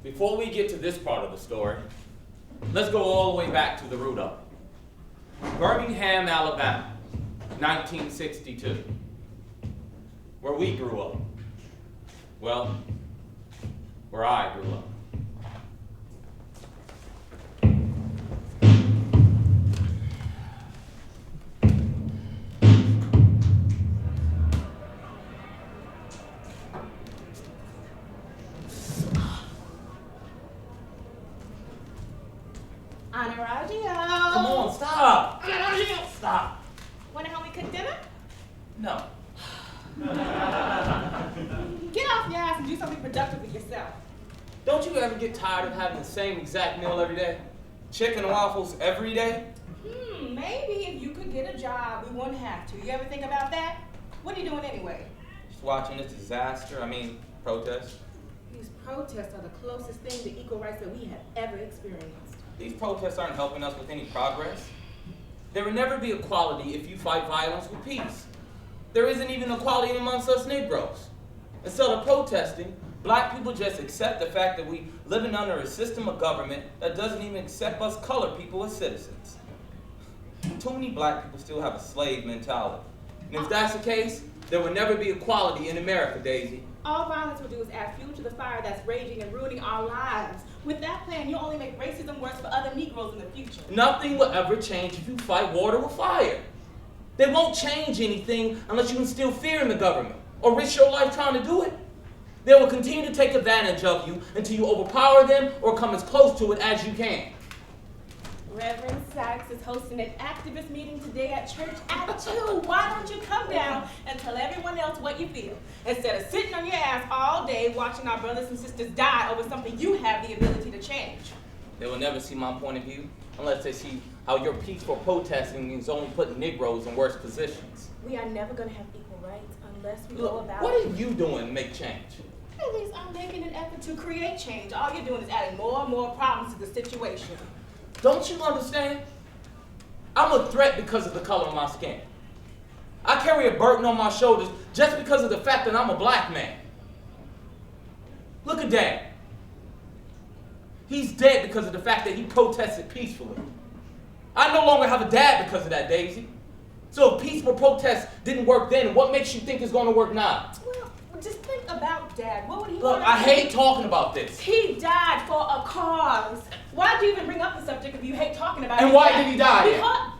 Before we get to this part of the story, let's go all the way back to the root of it. Birmingham, Alabama, 1962, where we grew up. Well, where I grew up. Anarajio! Come on, stop! Anarajio, stop! Wanna help me cook dinner? No. Get off your ass and do something productive with yourself. Don't you ever get tired of having the same exact meal every day? Chicken and waffles every day? Maybe if you could get a job, we wouldn't have to. You ever think about that? What are you doing anyway? Just watching this disaster, protest. These protests are the closest thing to equal rights that we have ever experienced. These protests aren't helping us with any progress. There will never be equality if you fight violence with peace. There isn't even equality amongst us Negroes. Instead of protesting, black people just accept the fact that we living under a system of government that doesn't even accept us colored people as citizens. Too many black people still have a slave mentality. And if that's the case, there will never be equality in America, Daisy. All violence will do is add fuel to the fire that's raging and ruining our lives. With that plan, you'll only make racism worse for other Negroes in the future. Nothing will ever change if you fight water with fire. They won't change anything unless you instill fear in the government or risk your life trying to do it. They will continue to take advantage of you until you overpower them or come as close to it as you can. Reverend Sykes is hosting an activist meeting today at church at 2. Why don't you come down and tell everyone else what you feel, instead of sitting on your ass all day watching our brothers and sisters die over something you have the ability to change? They will never see my point of view unless they see how your peaceful protesting is only putting Negroes in worse positions. We are never going to have equal rights unless we go Look, about what it. are you doing to make change? At least I'm making an effort to create change. All you're doing is adding more and more problems to the situation. Don't you understand? I'm a threat because of the color of my skin. I carry a burden on my shoulders just because of the fact that I'm a black man. Look at Dad. He's dead because of the fact that he protested peacefully. I no longer have a dad because of that, Daisy. So if peaceful protests didn't work then, what makes you think it's going to work now? Well, just think about Dad. What would he Look, want? I hate talking about this. He died for a cause. Why'd you even bring up the subject if you hate talking about it? And why did he die?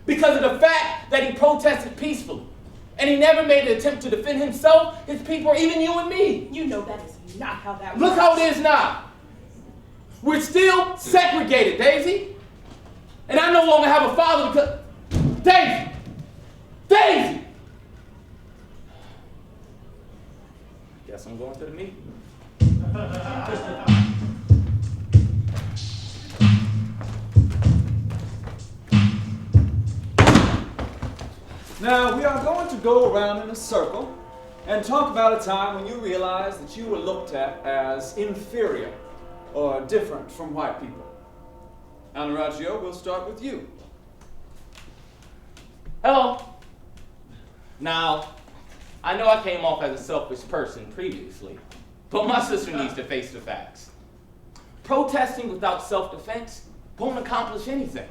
Because of the fact that he protested peacefully. And he never made an attempt to defend himself, his people, or even you and me. you know that is not how that works. Look how it is now. We're still segregated, Daisy. And I no longer have a father because... Daisy! Daisy! Guess I'm going to the meeting. Now, we are going to go around in a circle and talk about a time when you realized that you were looked at as inferior or different from white people. Anarajio, we'll start with you. Hello. Now, I know I came off as a selfish person previously, but my sister needs to face the facts. Protesting without self-defense won't accomplish anything.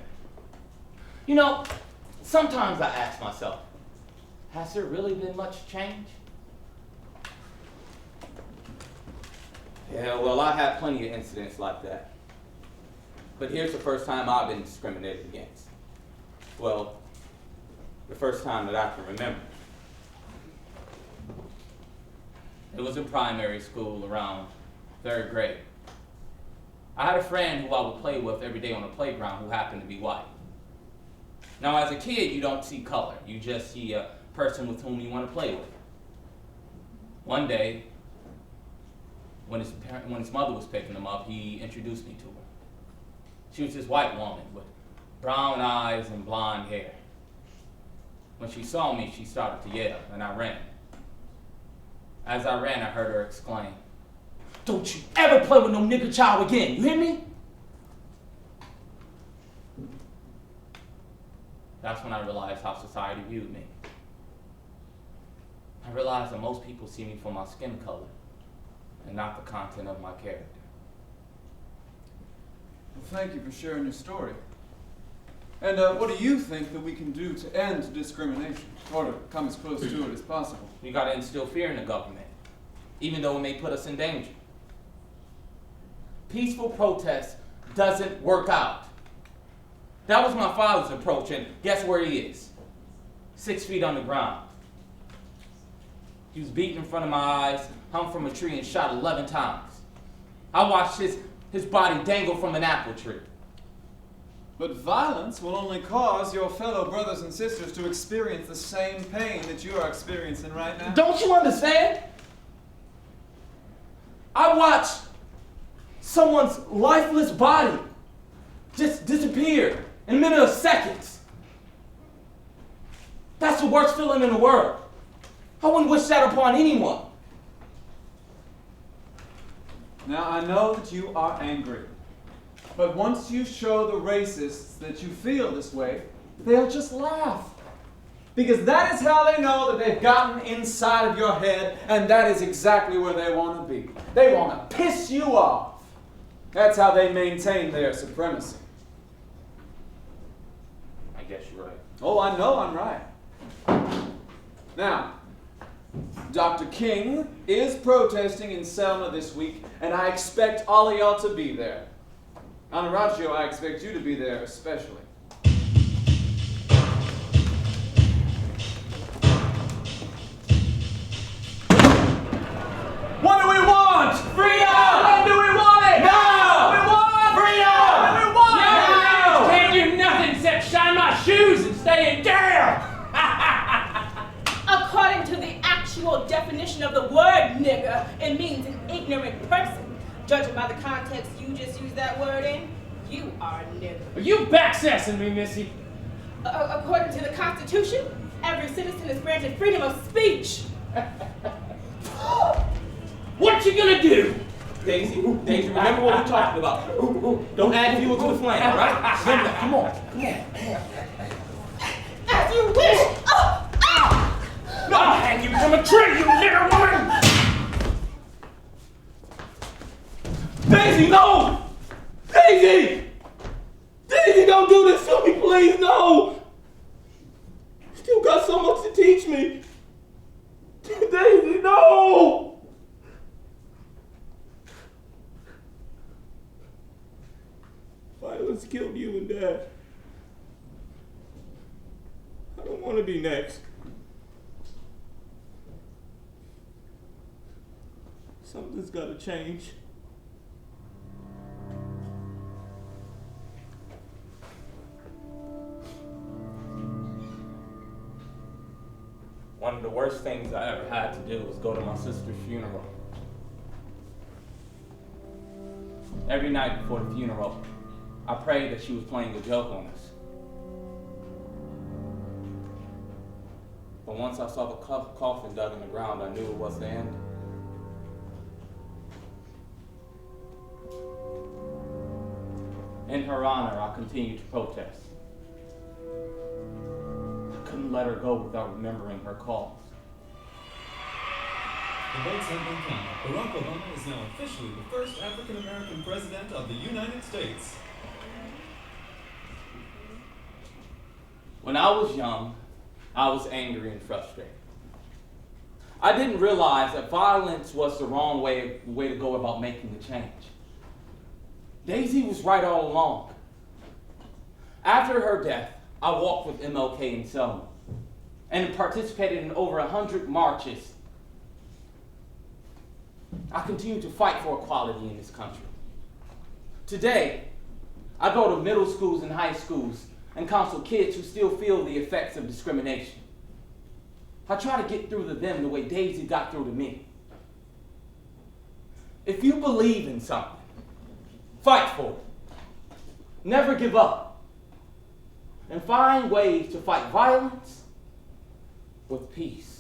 You know, sometimes I ask myself, has there really been much change? Yeah, well, I had plenty of incidents like that. But here's the first time I've been discriminated against. Well, the first time that I can remember. It was in primary school around 3rd grade. I had a friend who I would play with every day on the playground who happened to be white. Now, as a kid, you don't see color. You just see a person with whom you want to play with. One day, when his mother was picking him up, he introduced me to her. She was this white woman with brown eyes and blonde hair. When she saw me, she started to yell, and I ran. As I ran, I heard her exclaim, "Don't you ever play with no nigger child again, you hear me?" That's when I realized how society viewed me. I realized that most people see me for my skin color and not the content of my character. Well, thank you for sharing your story. And what do you think that we can do to end discrimination, or to come as close to it as possible? You gotta instill fear in the government, even though it may put us in danger. Peaceful protest doesn't work out. That was my father's approach, and guess where he is? 6 feet on the ground. He was beaten in front of my eyes, hung from a tree, and shot 11 times. I watched his body dangle from an apple tree. But violence will only cause your fellow brothers and sisters to experience the same pain that you are experiencing right now. Don't you understand? I watched someone's lifeless body just disappear in a matter of seconds. That's the worst feeling in the world. I wouldn't wish that upon anyone. Now, I know that you are angry. But once you show the racists that you feel this way, they'll just laugh. Because that is how they know that they've gotten inside of your head, and that is exactly where they want to be. They want to piss you off. That's how they maintain their supremacy. I guess you're right. Oh, I know I'm right. Now, Dr. King is protesting in Selma this week, and I expect all of y'all to be there. Anarajio, I expect you to be there especially. What do we want? Freedom! When do we want it? Now! We want freedom! When do we want it? Now! Can't do nothing except shine my shoes and stay in jail! According to the actual definition of the word nigger, it means an ignorant person. Judging by the context you just used that word in, you are a nigger. Are you backsassing me, Missy? According to the Constitution, every citizen is granted freedom of speech. What you gonna do? Daisy, remember what we're talking about. Don't add fuel to the flame, all right? Remember that. Come on. As you wish. I'll hang you from a tree, you nigger woman! Daisy, no! Daisy! Daisy, don't do this to me, please, no! You still got so much to teach me. Daisy, no! Violence killed you and Dad. I don't want to be next. Something's got to change. One of the worst things I ever had to do was go to my sister's funeral. Every night before the funeral, I prayed that she was playing a joke on us. But once I saw the coffin dug in the ground, I knew it was the end. In her honor, I continued to protest. I couldn't let her go without remembering her cause. The votes have been counted. Barack Obama is now officially the first African-American president of the United States. When I was young, I was angry and frustrated. I didn't realize that violence was the wrong way to go about making a change. Daisy was right all along. After her death, I walked with MLK in Selma and participated in over 100 marches. I continue to fight for equality in this country. Today, I go to middle schools and high schools and counsel kids who still feel the effects of discrimination. I try to get through to them the way Daisy got through to me. If you believe in something, fight for it. Never give up. And find ways to fight violence with peace.